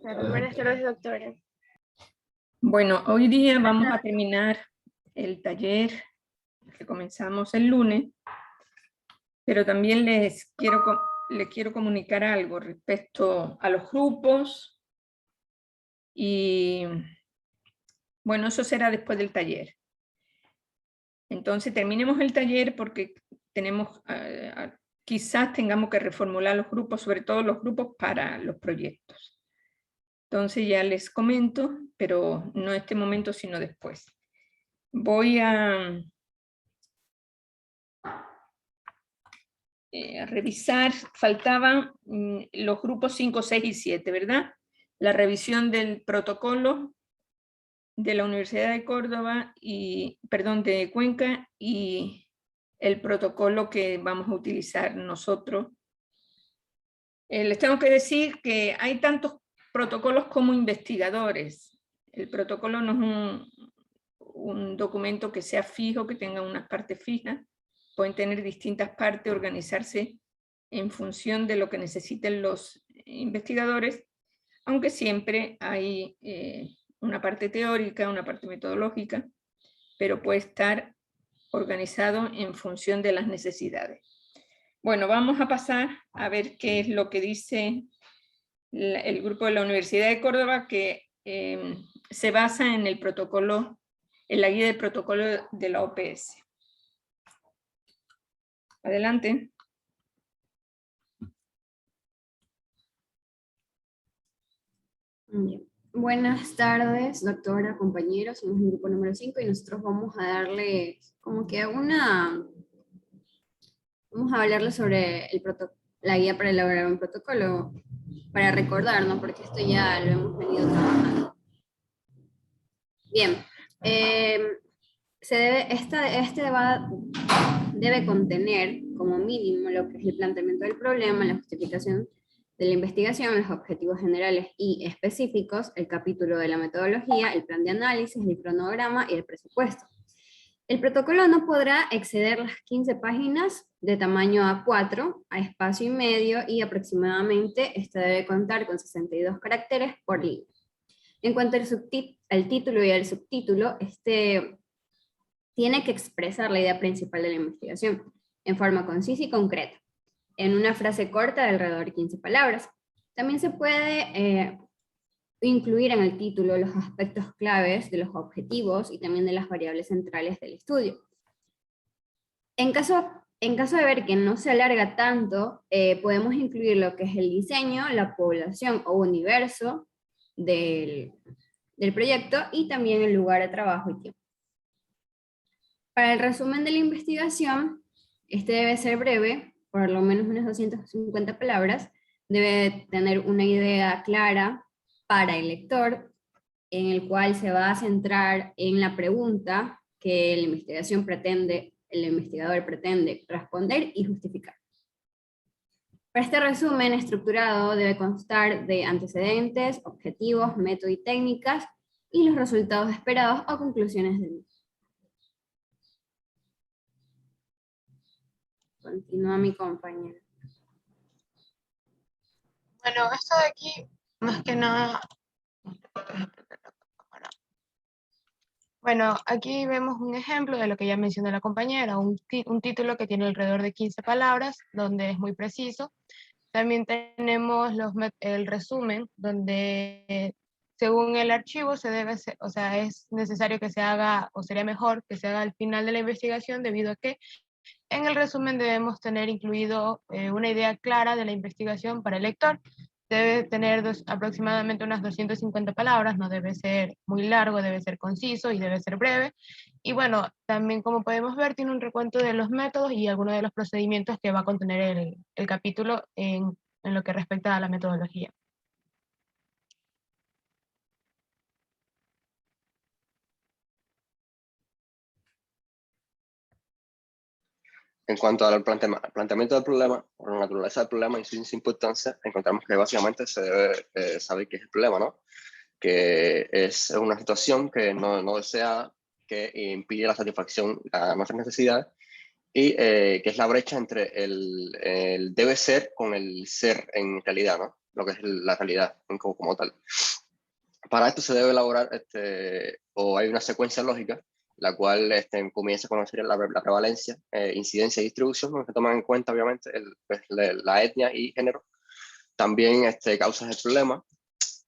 Claro, buenas tardes, doctora. Bueno, hoy día vamos a terminar el taller que comenzamos el lunes, pero también les quiero comunicar algo respecto a los grupos y bueno, eso será después del taller. Entonces terminemos el taller porque tenemos, quizás tengamos que reformular los grupos, sobre todo los grupos para los proyectos. Entonces ya les comento, pero no en este momento, sino después. Voy a revisar, faltaban los grupos 5, 6 y 7, ¿verdad? La revisión del protocolo de la Universidad de Córdoba, de Cuenca, y el protocolo que vamos a utilizar nosotros. Les tengo que decir que hay tantos protocolos como investigadores. El protocolo no es un documento que sea fijo, que tenga unas partes fijas. Pueden tener distintas partes, organizarse en función de lo que necesiten los investigadores, aunque siempre hay una parte teórica, una parte metodológica, pero puede estar organizado en función de las necesidades. Bueno, vamos a pasar a ver qué es lo que dice el grupo de la Universidad de Córdoba, que se basa en el protocolo, en la guía del protocolo de la OPS. Adelante. Bien. Buenas tardes, doctora, compañeros. Somos el grupo número 5 y nosotros vamos a darle como que vamos a hablarle sobre la guía para elaborar un protocolo, para recordarnos, porque esto ya lo hemos venido trabajando. Bien, debe contener como mínimo lo que es el planteamiento del problema, la justificación de la investigación, los objetivos generales y específicos, el capítulo de la metodología, el plan de análisis, el cronograma y el presupuesto. El protocolo no podrá exceder las 15 páginas de tamaño A4, a espacio y medio, y aproximadamente debe contar con 62 caracteres por línea. En cuanto al título y al subtítulo, tiene que expresar la idea principal de la investigación, en forma concisa y concreta, en una frase corta de alrededor de 15 palabras. También se puede incluir en el título los aspectos claves de los objetivos y también de las variables centrales del estudio. En caso de ver que no se alarga tanto, podemos incluir lo que es el diseño, la población o universo del proyecto y también el lugar de trabajo y tiempo. Para el resumen de la investigación, debe ser breve, por lo menos unas 250 palabras, debe tener una idea clara para el lector, en el cual se va a centrar en la pregunta que el investigador pretende responder y justificar. Para este resumen estructurado debe constar de antecedentes, objetivos, método y técnicas, y los resultados esperados o conclusiones del mismo. Continúa mi compañera. Bueno, esto de aquí, más que nada... Bueno, aquí vemos un ejemplo de lo que ya mencionó la compañera, un título que tiene alrededor de 15 palabras, donde es muy preciso. También tenemos el resumen, donde según el archivo es necesario que se haga, o sería mejor que se haga al final de la investigación, debido a que en el resumen debemos tener incluido una idea clara de la investigación para el lector. Debe tener aproximadamente unas 250 palabras, no debe ser muy largo, debe ser conciso y debe ser breve. Y bueno, también como podemos ver, tiene un recuento de los métodos y algunos de los procedimientos que va a contener el capítulo en lo que respecta a la metodología. En cuanto al planteamiento del problema, o la naturaleza del problema y su importancia, encontramos que básicamente se debe saber qué es el problema, ¿no? Que es una situación que no desea, que impide la satisfacción a nuestras necesidades, y que es la brecha entre el debe ser con el ser en realidad, ¿no? lo que es la realidad como tal. Para esto se debe elaborar, o hay una secuencia lógica, la cual comienza a conocer la prevalencia, incidencia y distribución, donde se toman en cuenta, obviamente, la etnia y género. También causas del problema,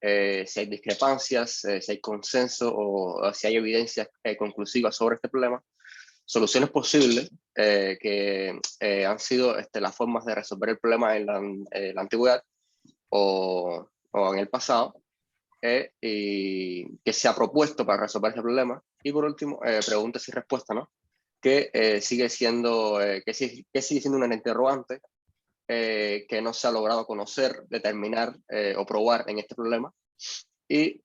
si hay discrepancias, si hay consenso o si hay evidencias conclusivas sobre este problema, soluciones posibles que han sido las formas de resolver el problema en la antigüedad o en el pasado, y que se ha propuesto para resolver ese problema. Y por último, preguntas y respuestas, ¿no? Que sigue siendo una interrogante que no se ha logrado conocer, determinar o probar en este problema. Y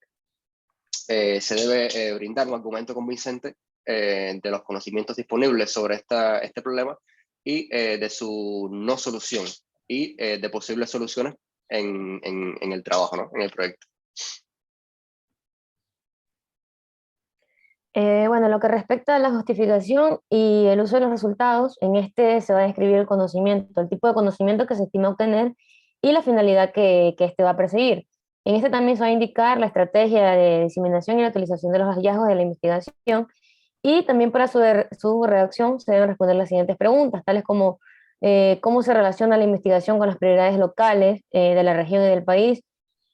se debe brindar un argumento convincente de los conocimientos disponibles sobre este problema y de su no solución y de posibles soluciones en el trabajo, ¿no? En el proyecto. Bueno, lo que respecta a la justificación y el uso de los resultados, en este se va a describir el conocimiento, el tipo de conocimiento que se estima obtener y la finalidad que este va a perseguir. En este también se va a indicar la estrategia de diseminación y la utilización de los hallazgos de la investigación, y también para su redacción se deben responder las siguientes preguntas, tales como cómo se relaciona la investigación con las prioridades locales de la región y del país,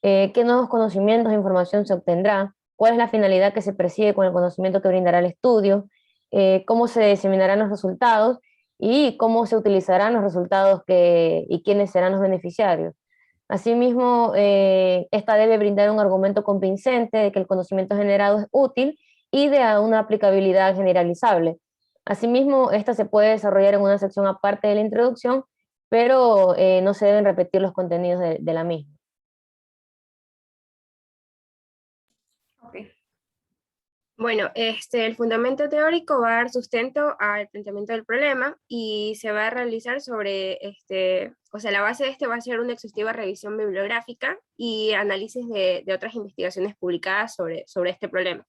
qué nuevos conocimientos e información se obtendrá, cuál es la finalidad que se persigue con el conocimiento que brindará el estudio, cómo se diseminarán los resultados y cómo se utilizarán los resultados y quiénes serán los beneficiarios. Asimismo, esta debe brindar un argumento convincente de que el conocimiento generado es útil y de una aplicabilidad generalizable. Asimismo, esta se puede desarrollar en una sección aparte de la introducción, pero no se deben repetir los contenidos de la misma. Okay. Bueno, el fundamento teórico va a dar sustento al planteamiento del problema y se va a realizar sobre, o sea, la base de va a ser una exhaustiva revisión bibliográfica y análisis de otras investigaciones publicadas sobre este problema.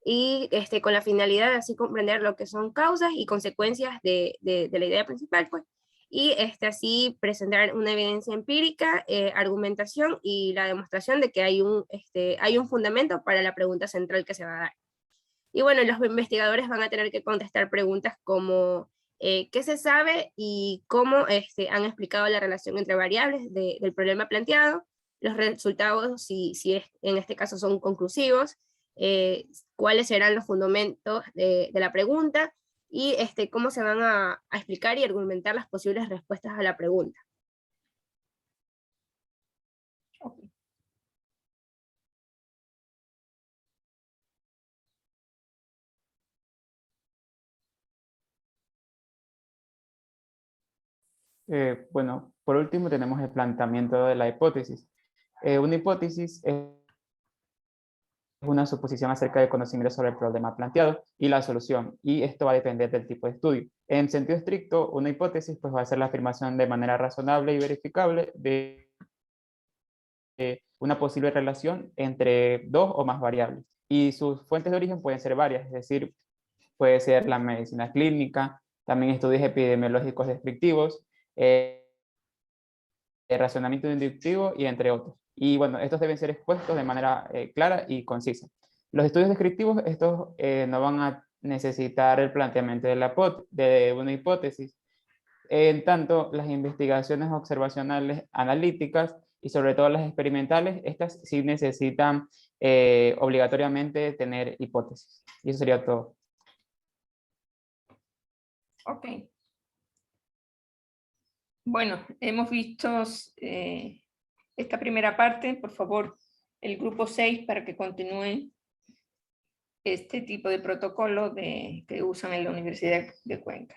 Y con la finalidad de así comprender lo que son causas y consecuencias de la idea principal, pues, y así presentar una evidencia empírica, argumentación y la demostración de que hay un fundamento para la pregunta central que se va a dar. Y bueno, los investigadores van a tener que contestar preguntas como qué se sabe y cómo han explicado la relación entre variables del problema planteado, los resultados, si en este caso son conclusivos, cuáles serán los fundamentos de la pregunta y cómo se van a explicar y argumentar las posibles respuestas a la pregunta. Okay. Bueno, por último tenemos el planteamiento de la hipótesis. Una hipótesis es una suposición acerca del conocimiento sobre el problema planteado y la solución, y esto va a depender del tipo de estudio. En sentido estricto, una hipótesis pues, va a ser la afirmación de manera razonable y verificable de una posible relación entre dos o más variables. Y sus fuentes de origen pueden ser varias, es decir, puede ser la medicina clínica, también estudios epidemiológicos descriptivos, razonamiento inductivo y entre otros. Y bueno, estos deben ser expuestos de manera clara y concisa. Los estudios descriptivos, estos no van a necesitar el planteamiento de una hipótesis. En tanto, las investigaciones observacionales analíticas y sobre todo las experimentales, estas sí necesitan obligatoriamente tener hipótesis. Y eso sería todo. Ok. Bueno, hemos visto esta primera parte. Por favor, el grupo 6 para que continúe este tipo de protocolo que usan en la Universidad de Cuenca.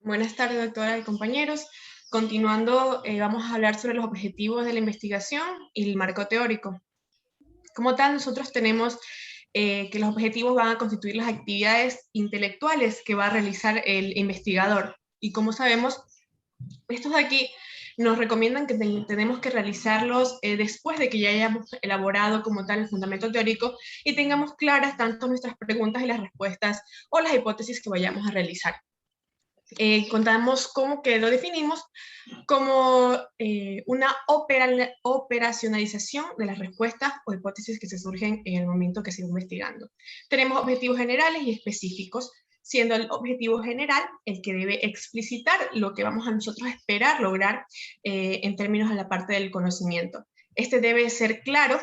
Buenas tardes, doctora y compañeros. Continuando, vamos a hablar sobre los objetivos de la investigación y el marco teórico. Como tal, nosotros tenemos que los objetivos van a constituir las actividades intelectuales que va a realizar el investigador. Y como sabemos, estos de aquí nos recomiendan que tenemos que realizarlos después de que ya hayamos elaborado como tal el fundamento teórico y tengamos claras tanto nuestras preguntas y las respuestas o las hipótesis que vayamos a realizar. Contamos cómo que lo definimos como una operacionalización de las respuestas o hipótesis que se surgen en el momento que se va investigando. Tenemos objetivos generales y específicos, siendo el objetivo general el que debe explicitar lo que vamos a nosotros esperar lograr en términos de la parte del conocimiento. Este debe ser claro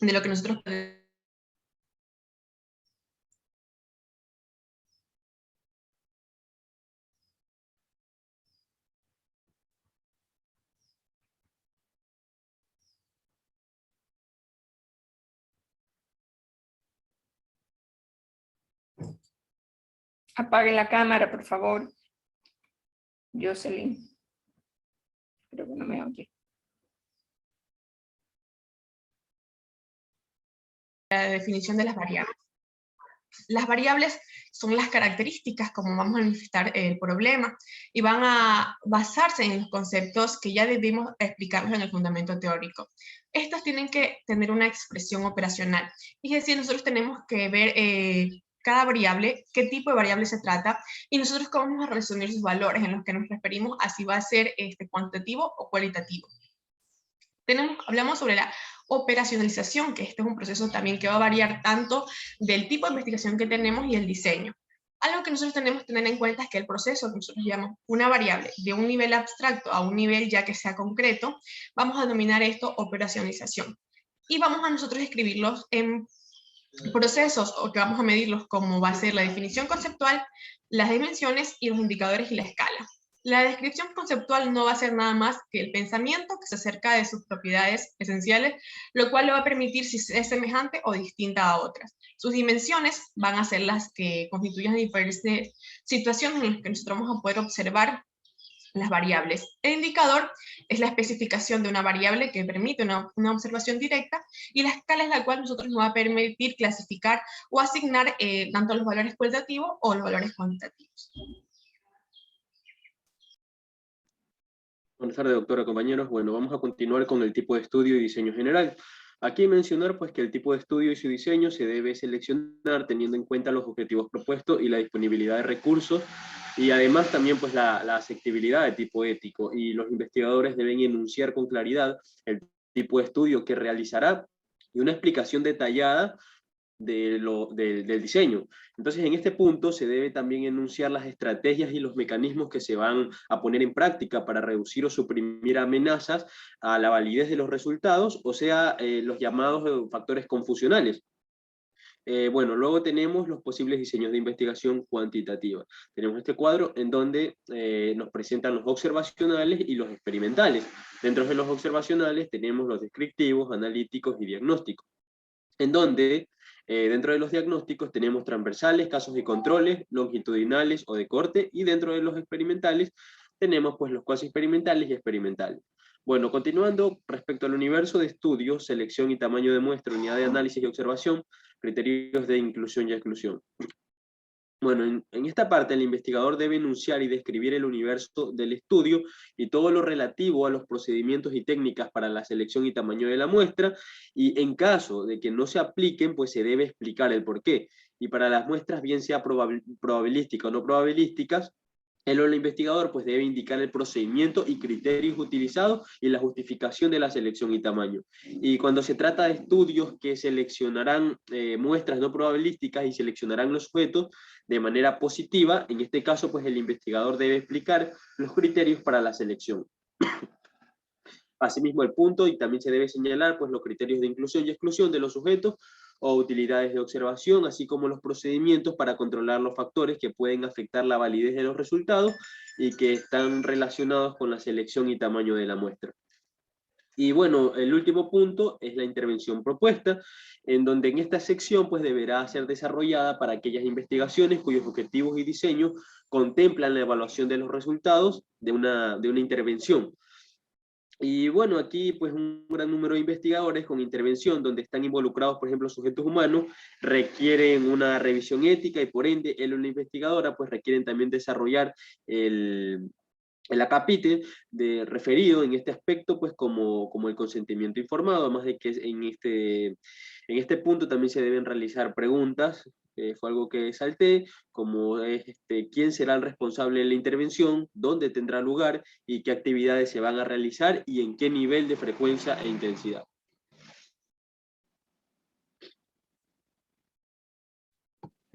de lo que nosotros podemos. Apague la cámara, por favor. Jocelyn. Creo que no me oye. La definición de las variables. Las variables son las características como vamos a manifestar el problema y van a basarse en los conceptos que ya debimos explicarlos en el fundamento teórico. Estos tienen que tener una expresión operacional, es decir, nosotros tenemos que ver cada variable, qué tipo de variable se trata, y nosotros cómo vamos a resumir sus valores en los que nos referimos a si va a ser cuantitativo o cualitativo. Hablamos sobre la operacionalización, que este es un proceso también que va a variar tanto del tipo de investigación que tenemos y el diseño. Algo que nosotros tenemos que tener en cuenta es que el proceso que nosotros llamamos una variable de un nivel abstracto a un nivel ya que sea concreto, vamos a denominar esto operacionalización. Y vamos a nosotros escribirlos en procesos o que vamos a medirlos como va a ser la definición conceptual, las dimensiones y los indicadores y la escala. La descripción conceptual no va a ser nada más que el pensamiento que se acerca de sus propiedades esenciales, lo cual le va a permitir si es semejante o distinta a otras. Sus dimensiones van a ser las que constituyen diferentes situaciones en las que nosotros vamos a poder observar las variables. El indicador es la especificación de una variable que permite una observación directa, y la escala es la cual nosotros nos va a permitir clasificar o asignar tanto los valores cualitativos o los valores cuantitativos. Buenas tardes, doctora, compañeros. Bueno, vamos a continuar con el tipo de estudio y diseño general. Aquí mencionar pues que el tipo de estudio y su diseño se debe seleccionar teniendo en cuenta los objetivos propuestos y la disponibilidad de recursos, y además también pues la aceptabilidad de tipo ético, y los investigadores deben enunciar con claridad el tipo de estudio que realizará y una explicación detallada del diseño. Entonces, en este punto se debe también enunciar las estrategias y los mecanismos que se van a poner en práctica para reducir o suprimir amenazas a la validez de los resultados, o sea, los llamados factores confusionales. Bueno, luego tenemos los posibles diseños de investigación cuantitativa. Tenemos este cuadro en donde nos presentan los observacionales y los experimentales. Dentro de los observacionales tenemos los descriptivos, analíticos y diagnósticos, en donde dentro de los diagnósticos tenemos transversales, casos y controles, longitudinales o de corte, y dentro de los experimentales tenemos pues los cuasi experimentales y experimentales. Bueno, continuando respecto al universo de estudios, selección y tamaño de muestra, unidad de análisis y observación, criterios de inclusión y exclusión. Bueno, en esta parte el investigador debe enunciar y describir el universo del estudio y todo lo relativo a los procedimientos y técnicas para la selección y tamaño de la muestra, y en caso de que no se apliquen, pues se debe explicar el porqué. Y para las muestras, bien sea probabilísticas o no probabilísticas, el investigador pues debe indicar el procedimiento y criterios utilizados y la justificación de la selección y tamaño. Y cuando se trata de estudios que seleccionarán muestras no probabilísticas y seleccionarán los sujetos de manera positiva, en este caso pues el investigador debe explicar los criterios para la selección. Asimismo, el punto, y también se debe señalar pues los criterios de inclusión y exclusión de los sujetos o utilidades de observación, así como los procedimientos para controlar los factores que pueden afectar la validez de los resultados y que están relacionados con la selección y tamaño de la muestra. Y bueno, el último punto es la intervención propuesta, en donde en esta sección pues deberá ser desarrollada para aquellas investigaciones cuyos objetivos y diseños contemplan la evaluación de los resultados de una intervención. Y bueno, aquí pues un gran número de investigadores con intervención donde están involucrados, por ejemplo, sujetos humanos, requieren una revisión ética, y por ende, él o la investigadora pues requieren también desarrollar el acápite referido en este aspecto, pues como el consentimiento informado, además de que en este punto también se deben realizar preguntas, fue algo que salté, como es quién será el responsable de la intervención, dónde tendrá lugar y qué actividades se van a realizar y en qué nivel de frecuencia e intensidad.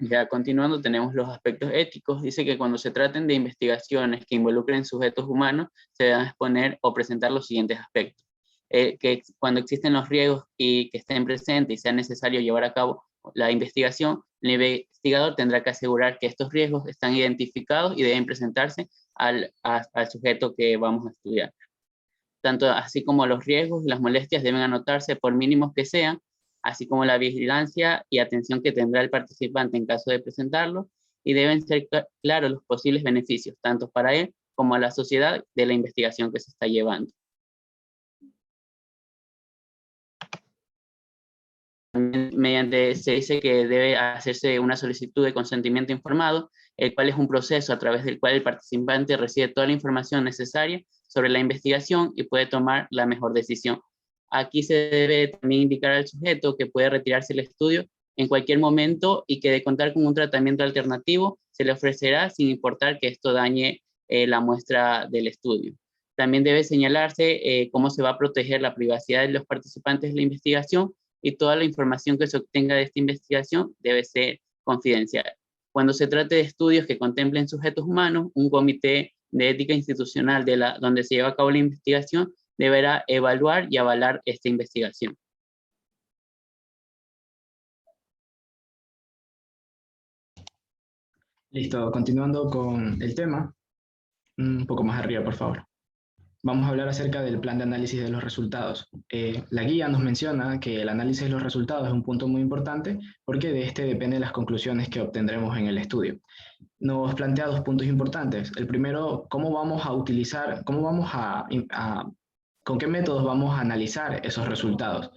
Ya continuando, tenemos los aspectos éticos. Dice que cuando se traten de investigaciones que involucren sujetos humanos, se deben exponer o presentar los siguientes aspectos. Que cuando existen los riesgos y que estén presentes y sea necesario llevar a cabo la investigación, el investigador tendrá que asegurar que estos riesgos están identificados y deben presentarse al sujeto que vamos a estudiar. Tanto así como los riesgos y las molestias deben anotarse por mínimos que sean, así como la vigilancia y atención que tendrá el participante en caso de presentarlo, y deben ser claros los posibles beneficios, tanto para él como a la sociedad de la investigación que se está llevando. Se dice que debe hacerse una solicitud de consentimiento informado, el cual es un proceso a través del cual el participante recibe toda la información necesaria sobre la investigación y puede tomar la mejor decisión. Aquí se debe también indicar al sujeto que puede retirarse del estudio en cualquier momento y que de contar con un tratamiento alternativo se le ofrecerá sin importar que esto dañe la muestra del estudio. También debe señalarse cómo se va a proteger la privacidad de los participantes de la investigación y toda la información que se obtenga de esta investigación debe ser confidencial. Cuando se trate de estudios que contemplen sujetos humanos, un comité de ética institucional donde se lleva a cabo la investigación deberá evaluar y avalar esta investigación. Listo, continuando con el tema, un poco más arriba, por favor. Vamos a hablar acerca del plan de análisis de los resultados. La guía nos menciona que el análisis de los resultados es un punto muy importante porque de este dependen las conclusiones que obtendremos en el estudio. Nos plantea dos puntos importantes. El primero, cómo vamos a utilizar, con qué métodos vamos a analizar esos resultados.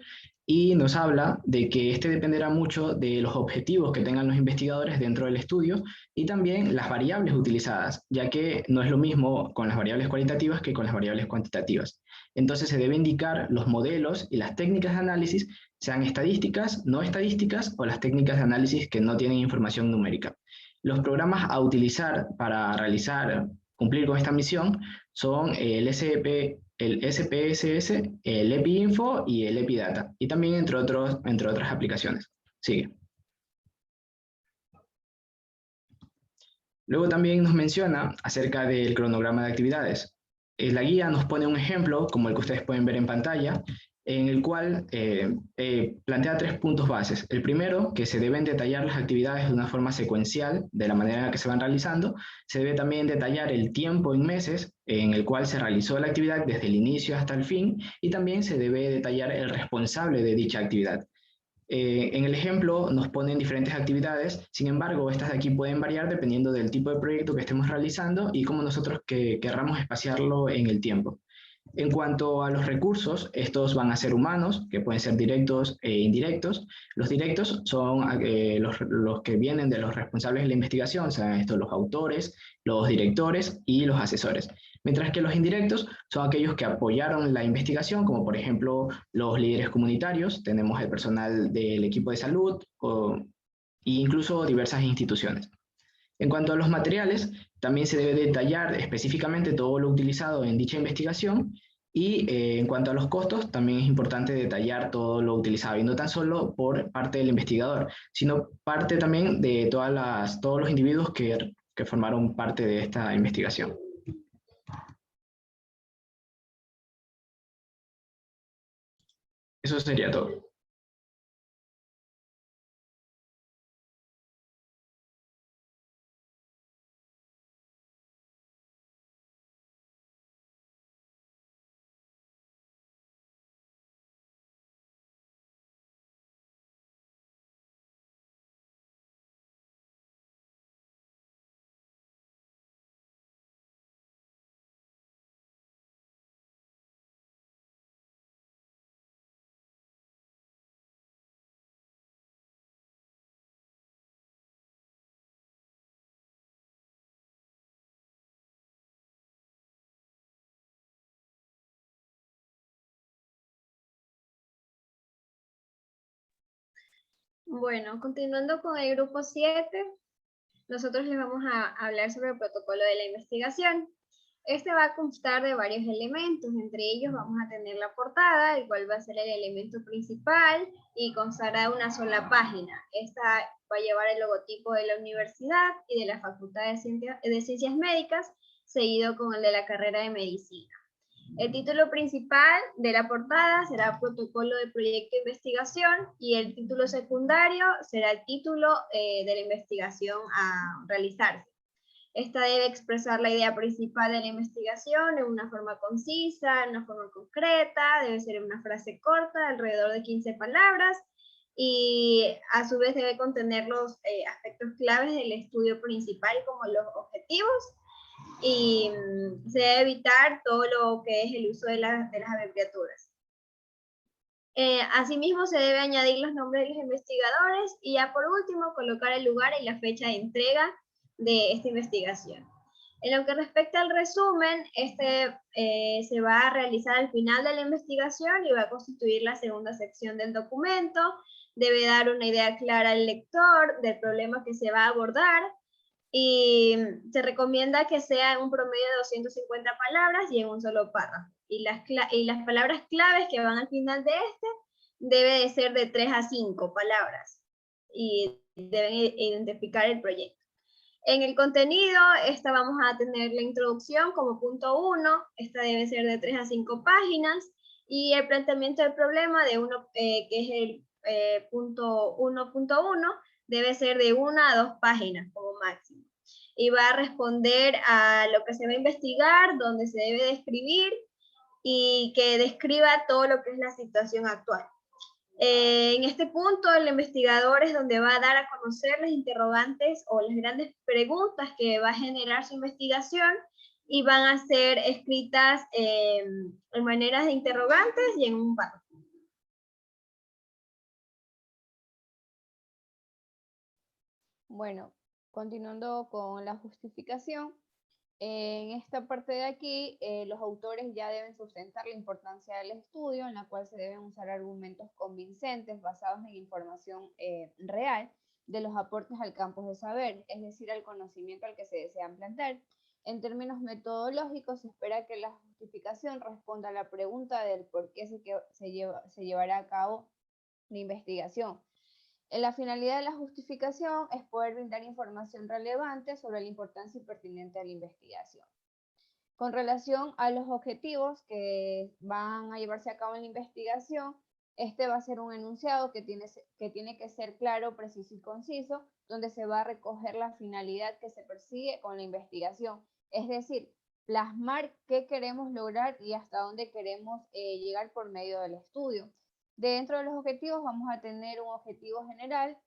Y nos habla de que este dependerá mucho de los objetivos que tengan los investigadores dentro del estudio y también las variables utilizadas, ya que no es lo mismo con las variables cualitativas que con las variables cuantitativas. Entonces se debe indicar los modelos y las técnicas de análisis, sean estadísticas, no estadísticas o las técnicas de análisis que no tienen información numérica. Los programas a utilizar para cumplir con esta misión son el SPSS, el EpiInfo y el EpiData, y también entre otras aplicaciones. Sigue. Luego también nos menciona acerca del cronograma de actividades. La guía nos pone un ejemplo, como el que ustedes pueden ver en pantalla, en el cual plantea 3 puntos bases. El primero, que se deben detallar las actividades de una forma secuencial, de la manera en la que se van realizando. Se debe también detallar el tiempo en meses en el cual se realizó la actividad desde el inicio hasta el fin, y también se debe detallar el responsable de dicha actividad. En el ejemplo nos ponen diferentes actividades, sin embargo, estas de aquí pueden variar dependiendo del tipo de proyecto que estemos realizando y cómo nosotros querramos espaciarlo en el tiempo. En cuanto a los recursos, estos van a ser humanos, que pueden ser directos e indirectos. Los directos son los que vienen de los responsables de la investigación, o sea, estos los autores, los directores y los asesores. Mientras que los indirectos son aquellos que apoyaron la investigación, como por ejemplo los líderes comunitarios, tenemos el personal del equipo de salud e incluso diversas instituciones. En cuanto a los materiales, también se debe detallar específicamente todo lo utilizado en dicha investigación y en cuanto a los costos, también es importante detallar todo lo utilizado, y no tan solo por parte del investigador, sino parte también de todos los individuos que formaron parte de esta investigación. Eso sería todo. Bueno, continuando con el grupo 7, nosotros les vamos a hablar sobre el protocolo de la investigación. Este va a constar de varios elementos, entre ellos vamos a tener la portada, el cual va a ser el elemento principal y constará de una sola página. Esta va a llevar el logotipo de la universidad y de la Facultad de Ciencias Médicas, seguido con el de la carrera de Medicina. El título principal de la portada será Protocolo de Proyecto de Investigación y el título secundario será el título de la investigación a realizarse. Esta debe expresar la idea principal de la investigación en una forma concisa, en una forma concreta, debe ser en una frase corta, alrededor de 15 palabras, y a su vez debe contener los aspectos claves del estudio principal como los objetivos, y se debe evitar todo lo que es el uso de las abreviaturas. Asimismo, se debe añadir los nombres de los investigadores y ya por último colocar el lugar y la fecha de entrega de esta investigación. En lo que respecta al resumen, se va a realizar al final de la investigación y va a constituir la segunda sección del documento. Debe dar una idea clara al lector del problema que se va a abordar y se recomienda que sea en un promedio de 250 palabras y en un solo párrafo. Y las palabras claves que van al final de debe de ser de 3 a 5 palabras y deben identificar el proyecto. En el contenido, vamos a tener la introducción como punto 1, esta debe ser de 3 a 5 páginas, y el planteamiento del problema que es el punto 1.1, debe ser de 1 a 2 páginas como máximo. Y va a responder a lo que se va a investigar, donde se debe describir, y que describa todo lo que es la situación actual. En este punto, el investigador es donde va a dar a conocer las interrogantes o las grandes preguntas que va a generar su investigación y van a ser escritas en maneras de interrogantes y en un párrafo. Bueno, continuando con la justificación, en esta parte de aquí, los autores ya deben sustentar la importancia del estudio, en la cual se deben usar argumentos convincentes basados en información real de los aportes al campo de saber, es decir, al conocimiento al que se desean plantear. En términos metodológicos, se espera que la justificación responda a la pregunta del por qué se llevará a cabo la investigación. La finalidad de la justificación es poder brindar información relevante sobre la importancia y pertinente de la investigación. Con relación a los objetivos que van a llevarse a cabo en la investigación, este va a ser un enunciado que tiene que ser claro, preciso y conciso, donde se va a recoger la finalidad que se persigue con la investigación, es decir, plasmar qué queremos lograr y hasta dónde queremos llegar por medio del estudio. Dentro de los objetivos vamos a tener un objetivo general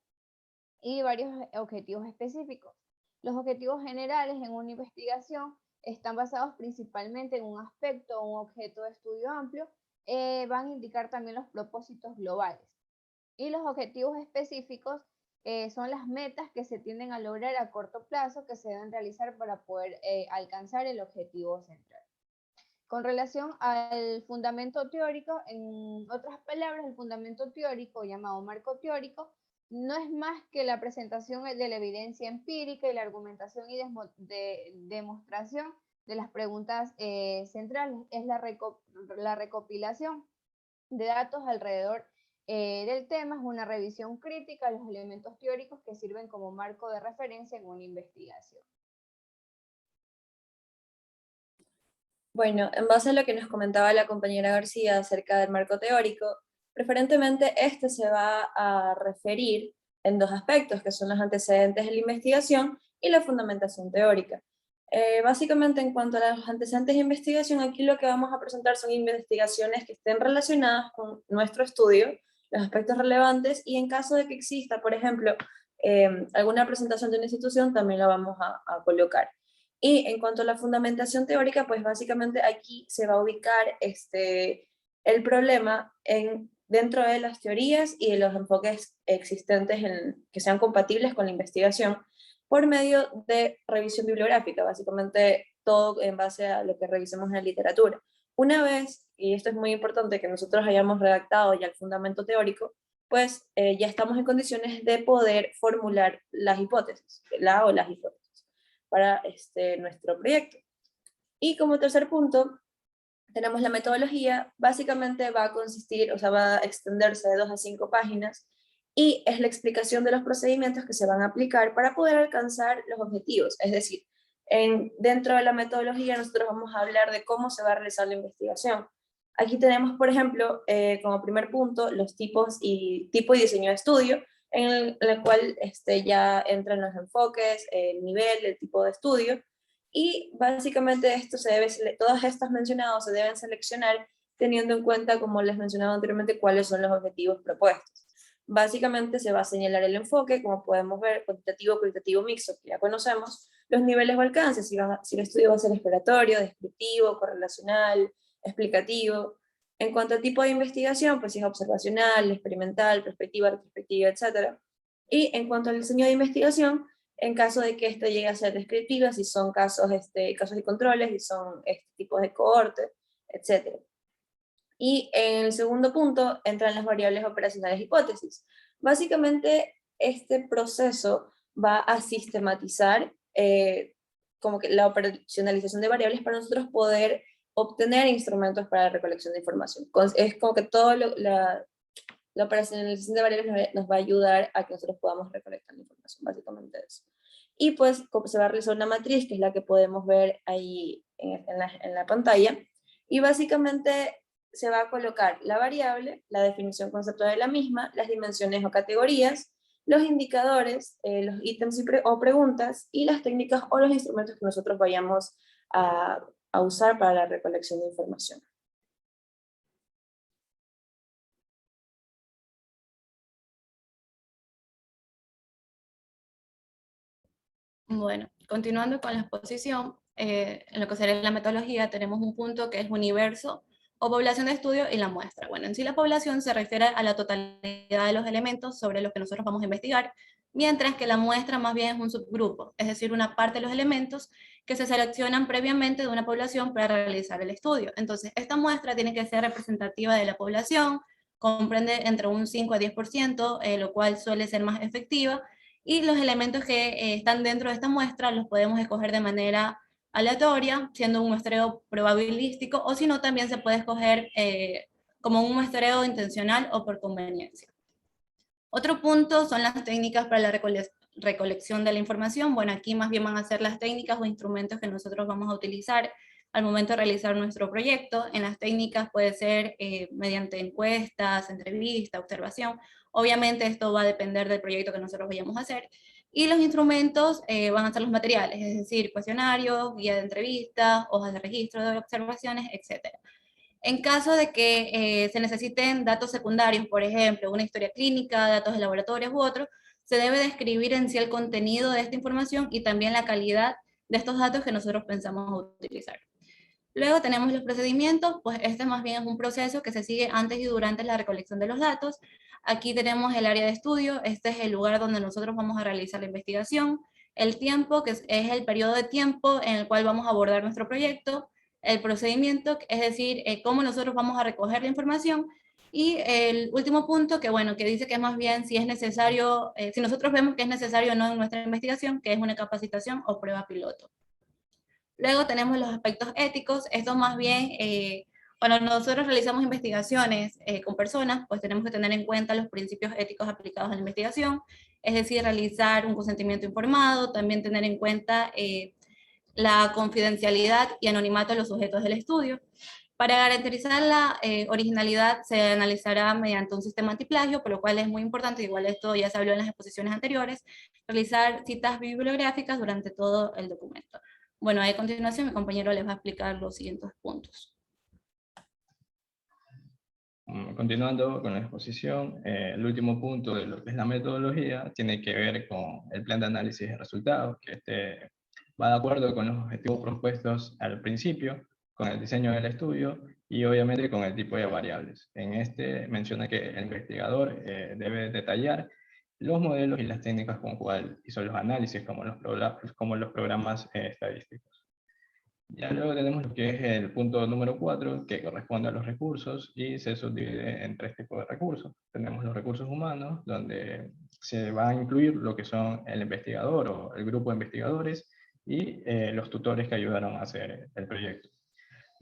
y varios objetivos específicos. Los objetivos generales en una investigación están basados principalmente en un aspecto o un objeto de estudio amplio, van a indicar también los propósitos globales. Y los objetivos específicos son las metas que se tienden a lograr a corto plazo que se deben realizar para poder alcanzar el objetivo central. Con relación al fundamento teórico, en otras palabras, el fundamento teórico, llamado marco teórico, no es más que la presentación de la evidencia empírica y la argumentación y demostración de las preguntas centrales. Es la recopilación de datos alrededor del tema, es una revisión crítica de los elementos teóricos que sirven como marco de referencia en una investigación. Bueno, en base a lo que nos comentaba la compañera García acerca del marco teórico, preferentemente este se va a referir en dos aspectos, que son los antecedentes de la investigación y la fundamentación teórica. Básicamente, en cuanto a los antecedentes de investigación, aquí lo que vamos a presentar son investigaciones que estén relacionadas con nuestro estudio, los aspectos relevantes, y en caso de que exista, por ejemplo, alguna presentación de una institución, también la vamos a colocar. Y en cuanto a la fundamentación teórica, pues básicamente aquí se va a ubicar el problema dentro de las teorías y de los enfoques existentes que sean compatibles con la investigación por medio de revisión bibliográfica, básicamente todo en base a lo que revisemos en la literatura. Una vez, y esto es muy importante, que nosotros hayamos redactado ya el fundamento teórico, pues ya estamos en condiciones de poder formular las hipótesis, las hipótesis para nuestro proyecto. Y como tercer punto, tenemos la metodología. Básicamente va a consistir, o sea, va a extenderse de 2 a 5 páginas, y es la explicación de los procedimientos que se van a aplicar para poder alcanzar los objetivos. Es decir, dentro de la metodología nosotros vamos a hablar de cómo se va a realizar la investigación. Aquí tenemos, por ejemplo, como primer punto, los tipos y diseño de estudio, en el cual ya entran los enfoques, el nivel, el tipo de estudio, y básicamente todas estas mencionadas se deben seleccionar teniendo en cuenta, como les mencionaba anteriormente, cuáles son los objetivos propuestos. Básicamente se va a señalar el enfoque, como podemos ver, cuantitativo, cualitativo, mixto, que ya conocemos, los niveles o alcances, si el estudio va a ser exploratorio, descriptivo, correlacional, explicativo. En cuanto al tipo de investigación, pues si es observacional, experimental, prospectiva, retrospectiva, etc. Y en cuanto al diseño de investigación, en caso de que esto llegue a ser descriptiva, si son casos y controles, si son tipos de cohorte, etc. Y en el segundo punto entran las variables operacionales hipótesis. Básicamente, este proceso va a sistematizar como que la operacionalización de variables para nosotros poder obtener instrumentos para la recolección de información. Es como que la operacionalización de variables nos va a ayudar a que nosotros podamos recolectar la información, básicamente eso. Y pues se va a realizar una matriz, que es la que podemos ver ahí en la pantalla, y básicamente se va a colocar la variable, la definición conceptual de la misma, las dimensiones o categorías, los indicadores, los ítems o preguntas, y las técnicas o los instrumentos que nosotros vayamos a usar para la recolección de información. Bueno, continuando con la exposición, en lo que sería la metodología, tenemos un punto que es universo o población de estudio y la muestra. Bueno, en sí la población se refiere a la totalidad de los elementos sobre los que nosotros vamos a investigar, mientras que la muestra más bien es un subgrupo, es decir, una parte de los elementos que se seleccionan previamente de una población para realizar el estudio. Entonces, esta muestra tiene que ser representativa de la población, comprende entre un 5 a 10%, lo cual suele ser más efectiva, y los elementos que están dentro de esta muestra los podemos escoger de manera aleatoria, siendo un muestreo probabilístico, o si no, también se puede escoger como un muestreo intencional o por conveniencia. Otro punto son las técnicas para la recolección de la información. Bueno, aquí más bien van a ser las técnicas o instrumentos que nosotros vamos a utilizar al momento de realizar nuestro proyecto. En las técnicas puede ser mediante encuestas, entrevistas, observación. Obviamente esto va a depender del proyecto que nosotros vayamos a hacer. Y los instrumentos van a ser los materiales, es decir, cuestionarios, guía de entrevistas, hojas de registro de observaciones, etc. En caso de que se necesiten datos secundarios, por ejemplo, una historia clínica, datos de laboratorios u otros, se debe describir en sí el contenido de esta información y también la calidad de estos datos que nosotros pensamos utilizar. Luego tenemos los procedimientos, pues este más bien es un proceso que se sigue antes y durante la recolección de los datos. Aquí tenemos el área de estudio, este es el lugar donde nosotros vamos a realizar la investigación, el tiempo, que es el periodo de tiempo en el cual vamos a abordar nuestro proyecto, el procedimiento, es decir, cómo nosotros vamos a recoger la información, y el último punto, que bueno, que dice que es más bien si es necesario, si nosotros vemos que es necesario o no en nuestra investigación, que es una capacitación o prueba piloto. Luego tenemos los aspectos éticos, esto más bien, cuando nosotros realizamos investigaciones con personas, pues tenemos que tener en cuenta los principios éticos aplicados a la investigación, es decir, realizar un consentimiento informado, también tener en cuenta la confidencialidad y anonimato de los sujetos del estudio. Para garantizar la originalidad se analizará mediante un sistema antiplagio, por lo cual es muy importante, igual esto ya se habló en las exposiciones anteriores, realizar citas bibliográficas durante todo el documento. Bueno, a continuación mi compañero les va a explicar los siguientes puntos. Continuando con la exposición, el último punto de lo que es la metodología tiene que ver con el plan de análisis de resultados, que va de acuerdo con los objetivos propuestos al principio, con el diseño del estudio y obviamente con el tipo de variables. En este menciona que el investigador debe detallar los modelos y las técnicas con cual hizo los análisis, como los programas estadísticos. Ya luego tenemos lo que es el punto número 4, que corresponde a los recursos y se subdivide en 3 tipos de recursos. Tenemos los recursos humanos, donde se va a incluir lo que son el investigador o el grupo de investigadores y los tutores que ayudaron a hacer el proyecto.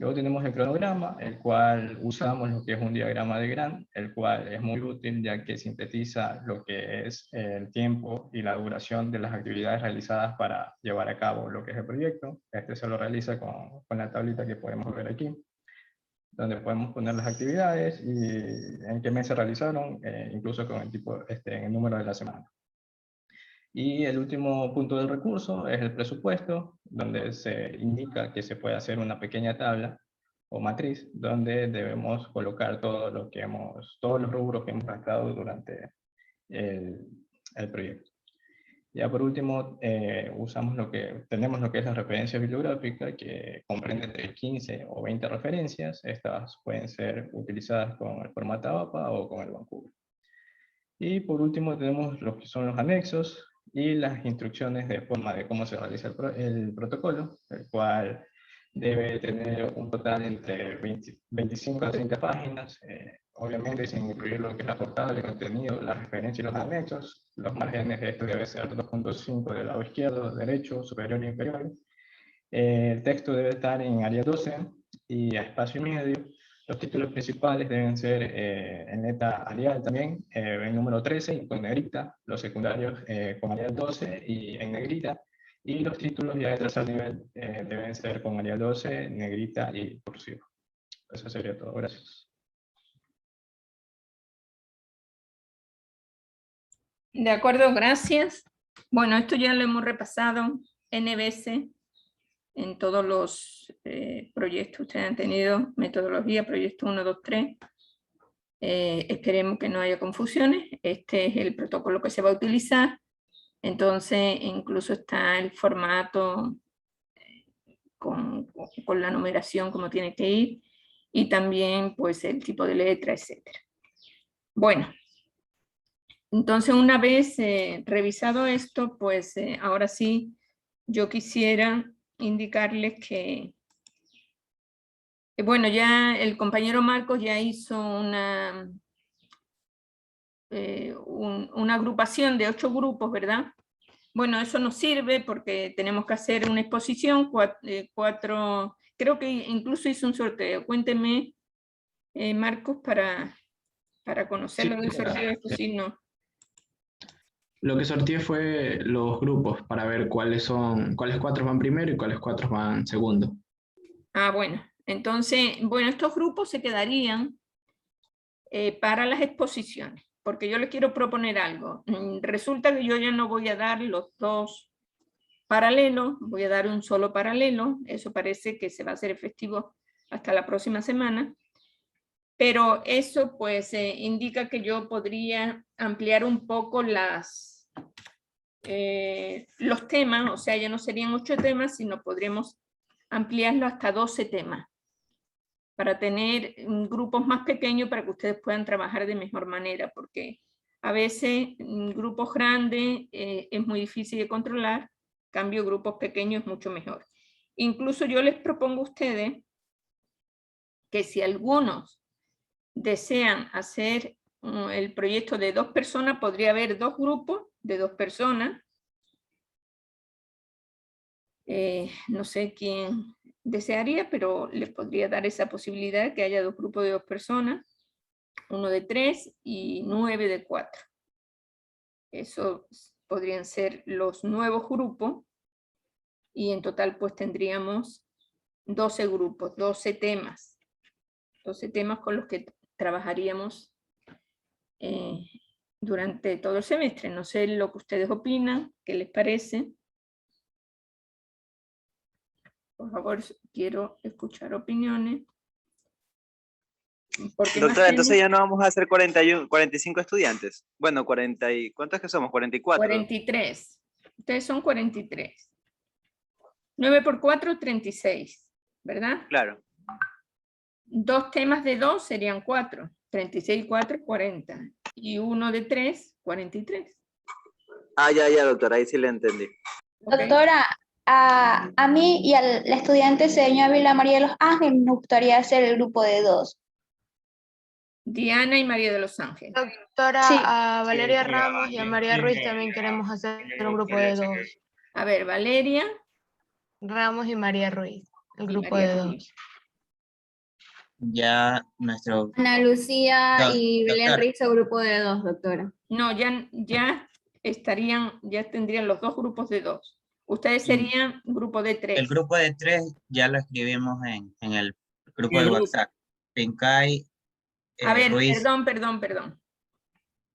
Luego tenemos el cronograma, el cual usamos lo que es un diagrama de Gantt, el cual es muy útil ya que sintetiza lo que es el tiempo y la duración de las actividades realizadas para llevar a cabo lo que es el proyecto. Este se lo realiza con la tablita que podemos ver aquí, donde podemos poner las actividades y en qué mes se realizaron, incluso con el tipo, el número de la semana. Y el último punto del recurso es el presupuesto, donde se indica que se puede hacer una pequeña tabla o matriz, donde debemos colocar todo lo que todos los rubros que hemos gastado durante el proyecto. Ya por último, tenemos lo que es la referencia bibliográfica, que comprende entre 15 o 20 referencias. Estas pueden ser utilizadas con el formato APA o con el Vancouver. Y por último tenemos lo que son los anexos y las instrucciones de forma de cómo se realiza el protocolo, el cual debe tener un total entre 25 a 30 páginas, obviamente sin incluir lo que es la portada, el contenido, la referencia y los anexos. Los márgenes de esto debe ser 2.5 del lado izquierdo, derecho, superior e inferior. El texto debe estar en área 12 y a espacio y medio. Los títulos principales deben ser en letra Arial también, en número 13 y con negrita. Los secundarios con Arial 12 y en negrita. Y los títulos ya de tercer nivel deben ser con Arial 12, negrita y cursivo. Eso sería todo. Gracias. De acuerdo, gracias. Bueno, esto ya lo hemos repasado N veces en todos los proyectos. Ustedes han tenido metodología, proyecto 1, 2, 3. Esperemos que no haya confusiones. Este es el protocolo que se va a utilizar. Entonces, incluso está el formato con la numeración como tiene que ir. Y también, pues, el tipo de letra, etc. Bueno. Entonces, una vez revisado esto, pues ahora sí, yo quisiera indicarles que, bueno, ya el compañero Marcos ya hizo una agrupación de 8 grupos, ¿verdad? Bueno, eso nos sirve porque tenemos que hacer una exposición, 4, creo que incluso hizo un sorteo. Cuénteme, Marcos, para conocerlo del sorteo, esto sí, no. Lo que sorteé fue los grupos para ver cuáles 4 van primero y cuáles 4 van segundo. Ah, bueno. Entonces, bueno, estos grupos se quedarían para las exposiciones, porque yo les quiero proponer algo. Resulta que yo ya no voy a dar los 2 paralelos, voy a dar un solo paralelo. Eso parece que se va a hacer efectivo hasta la próxima semana. Pero eso pues indica que yo podría ampliar un poco los temas, o sea, ya no serían 8 temas, sino podríamos ampliarlo hasta 12 temas, para tener grupos más pequeños para que ustedes puedan trabajar de mejor manera, porque a veces grupos grandes es muy difícil de controlar, en cambio grupos pequeños es mucho mejor. Incluso yo les propongo a ustedes que si algunos desean hacer el proyecto de 2 personas, podría haber 2 grupos de 2 personas. No sé quién desearía, pero les podría dar esa posibilidad que haya 2 grupos de 2 personas, 1 de 3 y 9 de 4. Eso podrían ser los nuevos grupos y en total pues tendríamos 12 grupos, 12 temas. 12 temas con los que trabajaríamos durante todo el semestre. No sé lo que ustedes opinan, qué les parece. Por favor, quiero escuchar opiniones. Doctora, entonces ya no vamos a hacer 45 estudiantes. Bueno, 40 y... ¿Cuántos que somos? 44. 43. Ustedes son 43. 9 por 4, 36, ¿verdad? Claro. 2 temas de 2 serían 4. 36, 4, 40. Y 1 de 3, 43. Ah, ya, doctora, ahí sí le entendí. Doctora, A mí y al estudiante Cedeño Ávila María de los Ángeles me gustaría hacer el grupo de 2. Diana y María de los Ángeles. Doctora, Sí. a Valeria Ramos y a María Ruiz también queremos hacer un grupo de 2. A ver, Valeria. Ramos y María Ruiz, el Y grupo María de Ruiz. 2. Ya nuestro... Ana Lucía y Belén doctor. Rizo, grupo de 2, doctora. No, ya tendrían los 2 grupos de 2. Ustedes serían grupo de 3. El grupo de 3 ya lo escribimos en el grupo de WhatsApp. Pincay, A ver, Ruiz. perdón.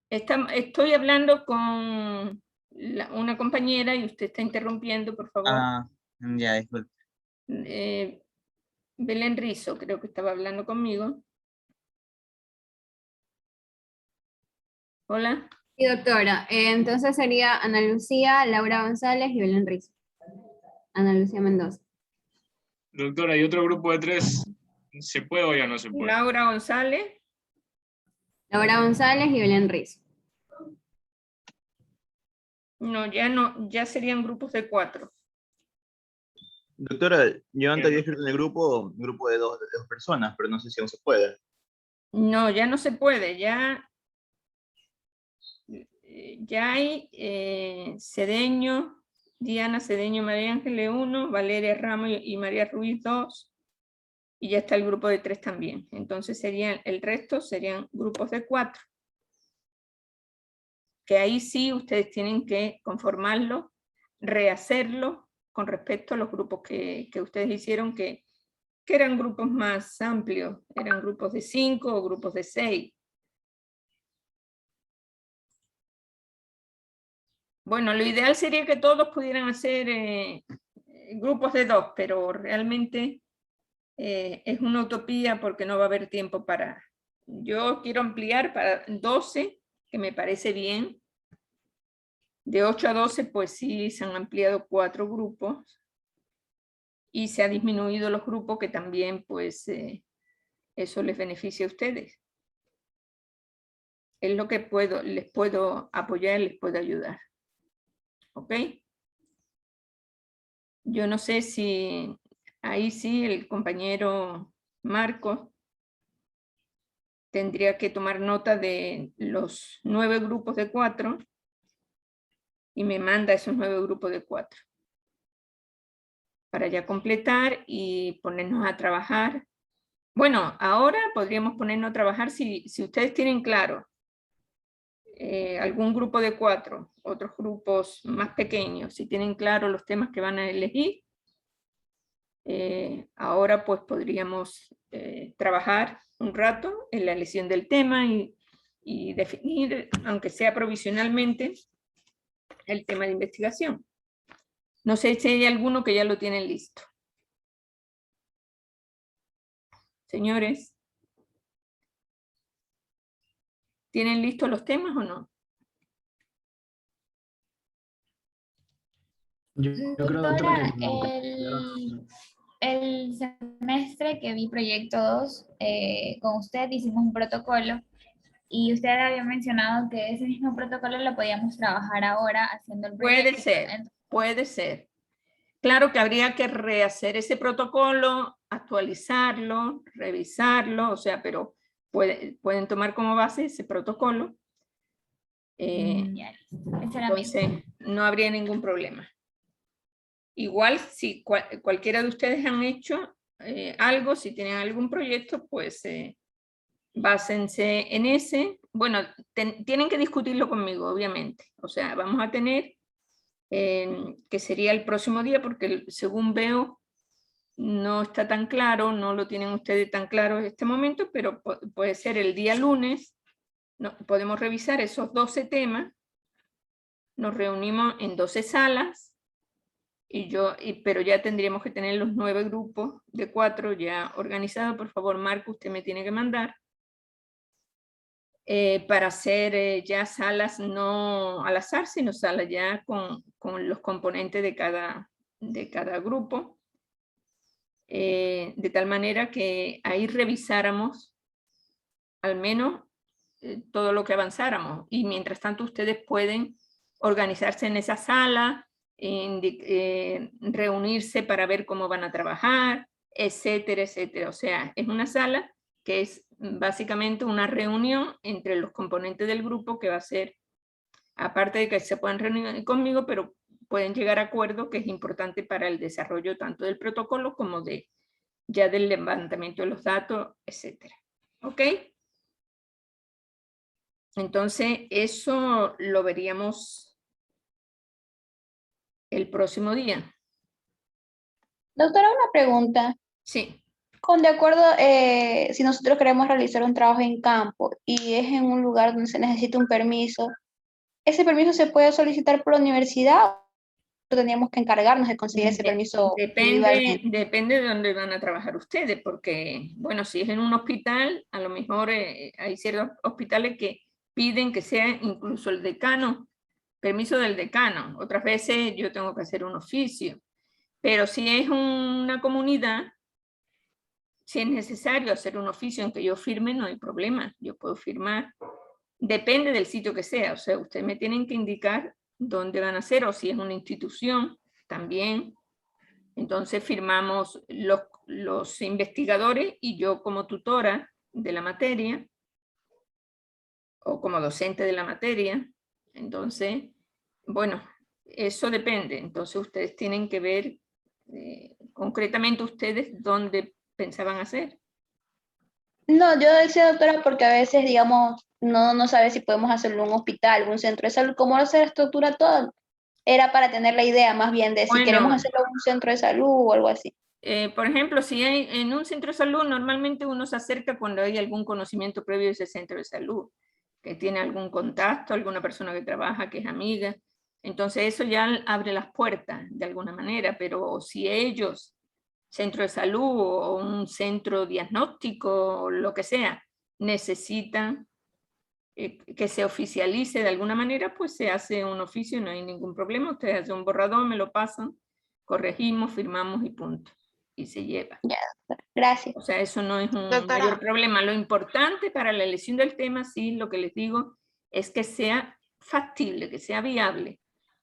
Estoy hablando con una compañera y usted está interrumpiendo, por favor. Ya, disculpe. Belén Rizo, creo que estaba hablando conmigo. Hola. Sí, doctora. Entonces sería Ana Lucía, Laura González y Belén Rizo. Ana Lucía Mendoza. Doctora, ¿y otro grupo de 3 se puede o ya no se puede? Laura González. Laura González y Belén Rizo. No, ya serían grupos de 4. Doctora, yo antes había escrito en el grupo de dos personas, pero no sé si aún se puede. No, ya no se puede, ya hay Cedeño, Diana Cedeño, María Ángeles 1, Valeria Ramos y María Ruiz 2, y ya está el grupo de 3 también. Entonces el resto serían grupos de 4. Que ahí sí ustedes tienen que conformarlo, rehacerlo con respecto a los grupos que ustedes hicieron, que eran grupos más amplios, eran grupos de 5 o grupos de 6. Bueno, lo ideal sería que todos pudieran hacer grupos de 2, pero realmente es una utopía porque no va a haber tiempo para... Yo quiero ampliar para 12, que me parece bien. De 8 a 12, pues sí, se han ampliado 4 grupos. Y se ha disminuido los grupos que también, pues, eso les beneficia a ustedes. Es lo que les puedo apoyar, les puedo ayudar. ¿Ok? Yo no sé si ahí sí el compañero Marcos tendría que tomar nota de los 9 grupos de 4 y me manda esos 9 grupos de 4 para ya completar y ponernos a trabajar. Bueno, ahora podríamos ponernos a trabajar si ustedes tienen claro algún grupo de 4, otros grupos más pequeños, si tienen claro los temas que van a elegir, ahora pues podríamos trabajar un rato en la elección del tema y definir, aunque sea provisionalmente, el tema de investigación. No sé si hay alguno que ya lo tienen listo. Señores, ¿tienen listos los temas o no? Yo creo, Doctora, que el semestre que vi proyecto 2, con usted hicimos un protocolo y usted había mencionado que ese mismo protocolo lo podíamos trabajar ahora haciendo el proyecto. Puede ser. Claro que habría que rehacer ese protocolo, actualizarlo, revisarlo, o sea, pero pueden tomar como base ese protocolo. Entonces, no habría ningún problema. Igual, si cualquiera de ustedes han hecho algo, si tienen algún proyecto, pues básense en ese. Bueno, tienen que discutirlo conmigo, obviamente. O sea, vamos a tener, que sería el próximo día, porque según veo, no está tan claro, no lo tienen ustedes tan claro en este momento, pero puede ser el día lunes. Podemos revisar esos 12 temas, nos reunimos en 12 salas, pero ya tendríamos que tener los 9 grupos de 4 ya organizados. Por favor, Marco, usted me tiene que mandar para hacer ya salas no al azar, sino salas ya con los componentes de cada grupo, de tal manera que ahí revisáramos al menos todo lo que avanzáramos, y mientras tanto ustedes pueden organizarse en esa sala, reunirse para ver cómo van a trabajar, etcétera, etcétera. O sea, es una sala que es básicamente una reunión entre los componentes del grupo que va a ser, aparte de que se puedan reunir conmigo, pero pueden llegar a acuerdos que es importante para el desarrollo tanto del protocolo como ya del levantamiento de los datos, etcétera. ¿Ok? Entonces, eso lo veríamos el próximo día. Doctora, una pregunta. Sí. De acuerdo, si nosotros queremos realizar un trabajo en campo y es en un lugar donde se necesita un permiso, ¿ese permiso se puede solicitar por la universidad o tendríamos que encargarnos de conseguir ese permiso individualmente? Depende de dónde van a trabajar ustedes, porque, bueno, si es en un hospital, a lo mejor hay ciertos hospitales que piden que sea incluso el decano, permiso del decano. Otras veces yo tengo que hacer un oficio. Pero si es una comunidad, si es necesario hacer un oficio en que yo firme, no hay problema. Yo puedo firmar. Depende del sitio que sea. O sea, ustedes me tienen que indicar dónde van a hacer, o si es una institución, también. Entonces firmamos los investigadores y yo como tutora de la materia, o como docente de la materia. Entonces, bueno, eso depende. Entonces ustedes tienen que ver concretamente ustedes dónde pensaban hacer. No, yo decía, doctora, porque a veces, digamos, no sabe si podemos hacerlo en un hospital, un centro de salud. ¿Cómo se estructura todo? Era para tener la idea más bien de si queremos hacerlo en un centro de salud o algo así. Por ejemplo, si hay en un centro de salud, normalmente uno se acerca cuando hay algún conocimiento previo de ese centro de salud, que tiene algún contacto, alguna persona que trabaja, que es amiga. Entonces eso ya abre las puertas de alguna manera, pero si ellos, centro de salud o un centro diagnóstico o lo que sea, necesitan que se oficialice de alguna manera, pues se hace un oficio, no hay ningún problema. Ustedes hacen un borrador, me lo pasan, corregimos, firmamos y punto. Y se lleva. Ya, gracias. O sea, eso no es un mayor problema. Lo importante para la elección del tema, sí, lo que les digo, es que sea factible, que sea viable.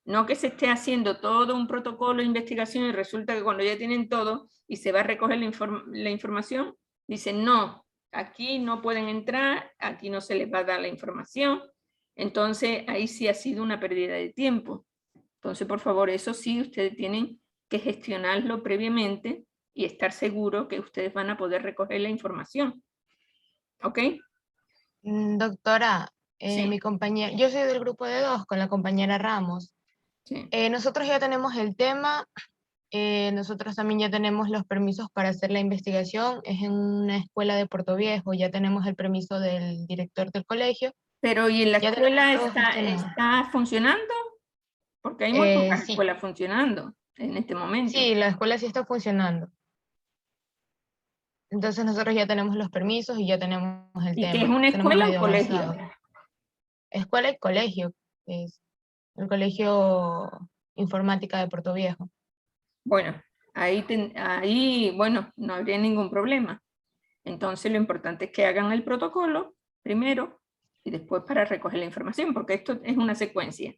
No que se esté haciendo todo un protocolo de investigación y resulta que cuando ya tienen todo y se va a recoger la información, dicen no, aquí no pueden entrar, aquí no se les va a dar la información. Entonces, ahí sí ha sido una pérdida de tiempo. Entonces, por favor, eso sí, ustedes tienen que gestionarlo previamente y estar seguro que ustedes van a poder recoger la información. ¿Ok? Doctora, mi compañera, yo soy del grupo de 2 con la compañera Ramos. Sí. Nosotros ya tenemos el tema, nosotros también ya tenemos los permisos para hacer la investigación, es en una escuela de Puerto Viejo, ya tenemos el permiso del director del colegio. Pero ¿y en la escuela está funcionando? Porque hay muy pocas escuelas funcionando en este momento. Sí, la escuela sí está funcionando. Entonces nosotros ya tenemos los permisos y ya tenemos el tema. ¿Y qué es una escuela o colegio? Escuela y colegio, es el Colegio Informática de Puerto Viejo. Bueno, ahí, bueno, no habría ningún problema. Entonces lo importante es que hagan el protocolo primero y después para recoger la información, porque esto es una secuencia.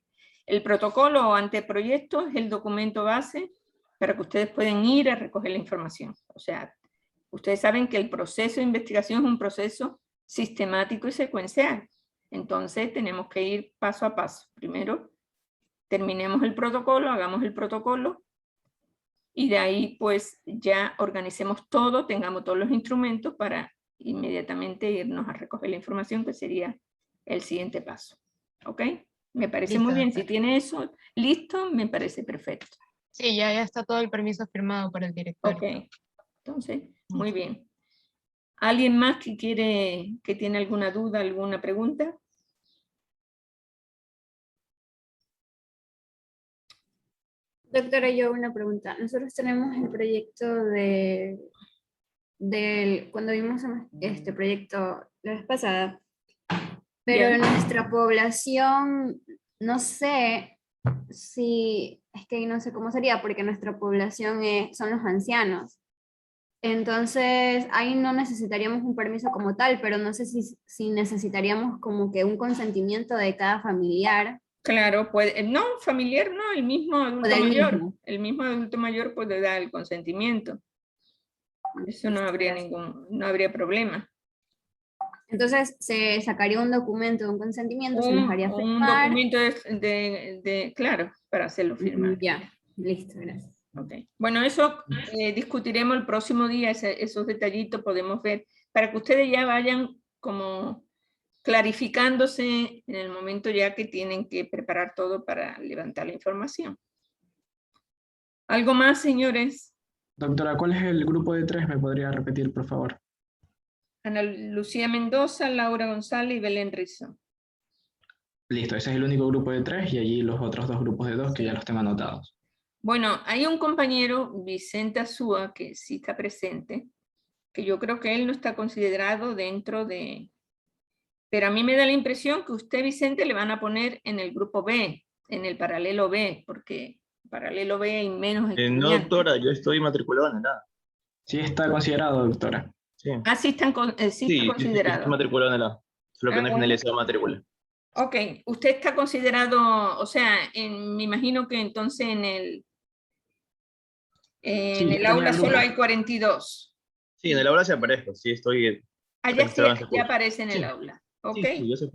El protocolo o anteproyecto es el documento base para que ustedes puedan ir a recoger la información. O sea, ustedes saben que el proceso de investigación es un proceso sistemático y secuencial. Entonces tenemos que ir paso a paso. Primero, terminemos el protocolo, hagamos el protocolo y de ahí pues ya organicemos todo, tengamos todos los instrumentos para inmediatamente irnos a recoger la información, que sería el siguiente paso. ¿Ok? Me parece muy bien. Si tiene eso listo, me parece perfecto. Sí, ya está todo el permiso firmado por el director. Ok. Entonces, muy bien. ¿Alguien más que tiene alguna duda, alguna pregunta? Doctora, yo una pregunta. Nosotros tenemos el proyecto cuando vimos este proyecto la vez pasada, pero nuestra población, no sé si, es que no sé cómo sería, porque nuestra población son los ancianos. Entonces, ahí no necesitaríamos un permiso como tal, pero no sé si necesitaríamos como que un consentimiento de cada familiar Claro, puede, no, familiar no, el mismo adulto del mayor. mismo. El mismo adulto mayor puede dar el consentimiento. Eso no habría no habría problema. Entonces se sacaría un documento de un consentimiento, se nos haría Un firmar. documento claro, para hacerlo firmar. Ya, listo, gracias. Okay. Bueno, eso discutiremos el próximo día, esos detallitos podemos ver, para que ustedes ya vayan como clarificándose en el momento ya que tienen que preparar todo para levantar la información. ¿Algo más, señores? Doctora, ¿cuál es el grupo de 3? ¿Me podría repetir, por favor? Ana Lucía Mendoza, Laura González y Belén Rizzo. Listo, ese es el único grupo de 3 y allí los otros 2 grupos de 2 que ya los tengo anotados. Bueno, hay un compañero, Vicente Azúa, que sí está presente, que yo creo que él no está considerado dentro de... Pero a mí me da la impresión que usted, Vicente, le van a poner en el grupo B, en el paralelo B, porque paralelo B hay menos estudiantes. No, doctora, yo estoy matriculado en la. Sí está considerado, doctora. Sí. Ah, sí, está Sí, considerado. estoy matriculado en la. Solo que no he Bueno. finalizado matrícula. Ok, usted está considerado, o sea, me imagino que entonces en el aula solo hay 42. Sí, en el aula sí aparezco, sí estoy Allá sí, registrado en ese ya curso. aparece en el Sí. aula. Ok. Sí, yo sé.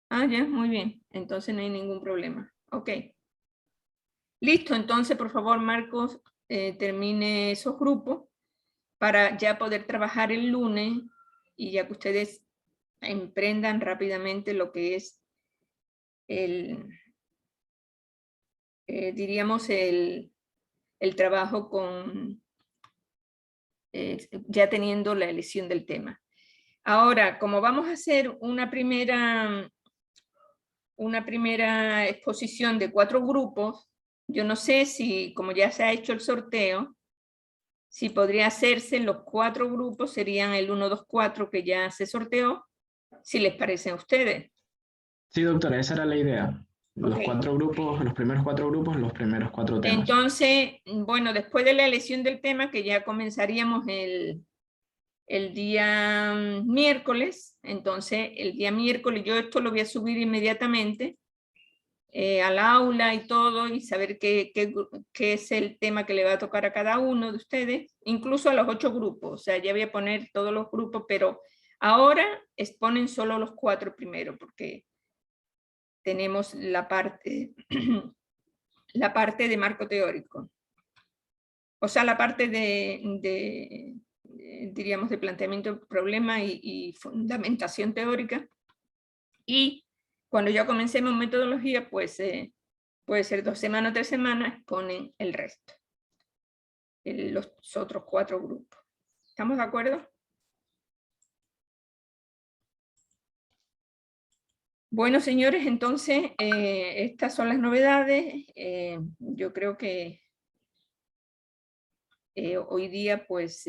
Ah, ya, muy bien. Entonces no hay ningún problema. Ok. Listo, entonces por favor, Marcos, termine esos grupos para ya poder trabajar el lunes y ya que ustedes emprendan rápidamente lo que es diríamos el trabajo con ya teniendo la elección del tema. Ahora, como vamos a hacer una primera exposición de 4 grupos, yo no sé si, como ya se ha hecho el sorteo, si podría hacerse los 4 grupos, serían el 1, 2, 4 que ya se sorteó, si les parece a ustedes. Sí, doctora, esa era la idea. Los Ok. 4 grupos, los primeros 4 grupos, los primeros 4 temas. Entonces, bueno, después de la elección del tema, que ya comenzaríamos el día miércoles, entonces el día miércoles yo esto lo voy a subir inmediatamente al aula y todo, y saber qué es el tema que le va a tocar a cada uno de ustedes, incluso a los 8 grupos, o sea, ya voy a poner todos los grupos, pero ahora exponen solo los 4 primeros, porque tenemos la parte de marco teórico. O sea, la parte diríamos, de planteamiento de problema y fundamentación teórica. Y cuando ya comencemos metodología, pues puede ser 2 semanas o 3 semanas, exponen el resto. Los otros 4 grupos. ¿Estamos de acuerdo? Bueno, señores, entonces estas son las novedades. Yo creo que hoy día pues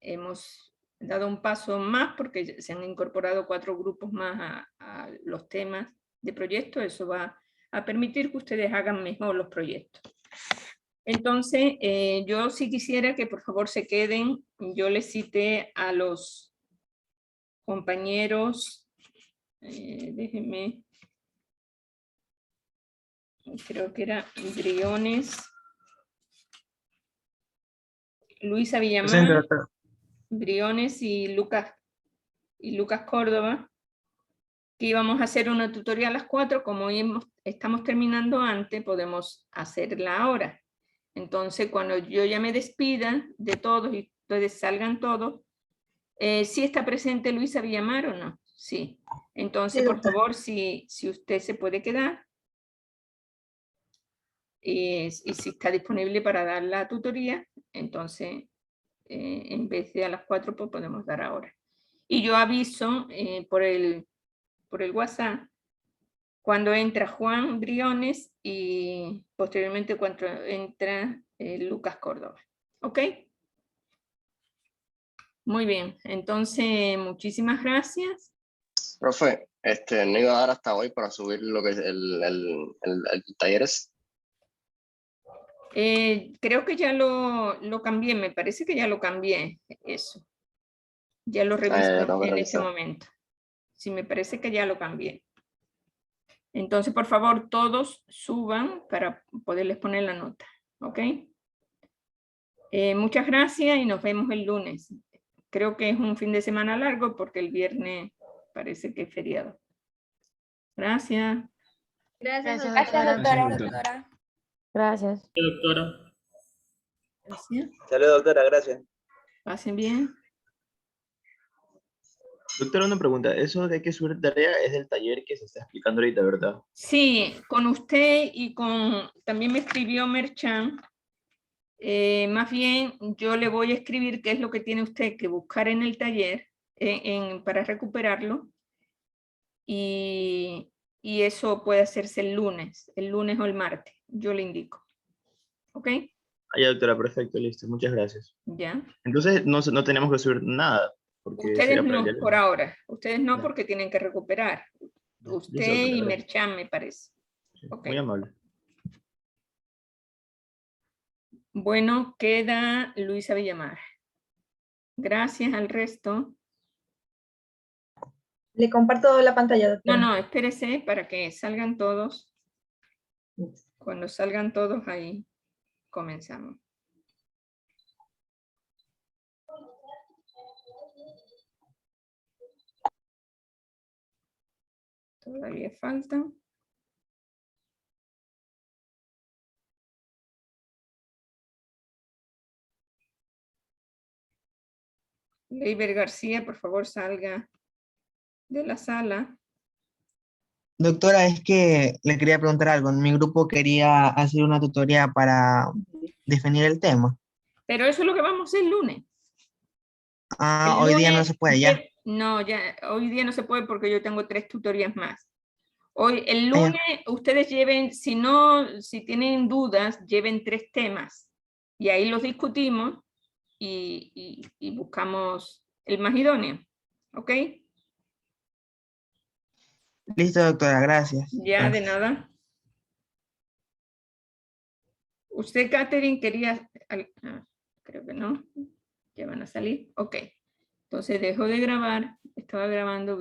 hemos dado un paso más porque se han incorporado 4 grupos más a los temas de proyecto. Eso va a permitir que ustedes hagan mejor los proyectos. Entonces, yo sí quisiera que por favor se queden. Yo les cité a los compañeros, déjenme, creo que era Briones, Luisa Villamar, Briones y Lucas Córdoba, que íbamos a hacer una tutoría a las 4, como hoy estamos terminando antes, podemos hacerla ahora. Entonces, cuando yo ya me despida de todos y ustedes salgan todos, ¿sí está presente Luisa Villamar o no? Sí. Entonces, Sí, por doctora. favor, si usted se puede quedar, y si está disponible para dar la tutoría, entonces en vez de a las 4 pues podemos dar ahora. Y yo aviso por el WhatsApp cuando entra Juan Briones y posteriormente cuando entra Lucas Córdoba. ¿Ok? Muy bien, entonces muchísimas gracias. Profe, no iba a dar hasta hoy para subir lo que es el talleres. Creo que ya lo cambié, me parece que ya lo cambié, eso. Ya lo reviso tengo que en este revisar. momento. Sí, me parece que ya lo cambié. Entonces, por favor, todos suban para poderles poner la nota. ¿Ok? Muchas gracias y nos vemos el lunes. Creo que es un fin de semana largo porque el viernes parece que es feriado. Gracias. Gracias, doctora. Gracias. Doctora. Gracias. Saludos, doctora, gracias. Pasen bien. Doctora, una pregunta. Eso de que subir tarea es del taller que se está explicando ahorita, ¿verdad? Sí, con usted y con... También me escribió Merchan. Más bien, yo le voy a escribir qué es lo que tiene usted que buscar en el taller para recuperarlo. Y eso puede hacerse el lunes o el martes. Yo le indico. ¿Ok? Ya, doctora, perfecto, listo. Muchas gracias. Ya. Entonces, no tenemos que subir nada. Porque Ustedes sería para el no, día por lunes. ahora. Ustedes no, porque tienen que recuperar. Usted Listo, doctora, y gracias. Merchan, me parece. Ok. Muy amable. Bueno, queda Luisa Villamar. Gracias al resto. Le comparto la pantalla, doctora. No, espérese para que salgan todos. Cuando salgan todos ahí, comenzamos. Todavía faltan. Leiber García, por favor, salga de la sala. Doctora, es que le quería preguntar algo. Mi grupo quería hacer una tutoría para definir el tema. Pero eso es lo que vamos a hacer el lunes. Ah, El hoy día no lunes, se puede ya. No, ya, hoy día no se puede porque yo tengo 3 tutorías más. El lunes ustedes lleven, si tienen dudas, lleven 3 temas. Y ahí los discutimos y buscamos el más idóneo. ¿Ok? Listo, doctora, gracias. Ya, de nada. Usted, Catherine, quería... creo que no. Ya van a salir. Ok. Entonces dejo de grabar. Estaba grabando bien.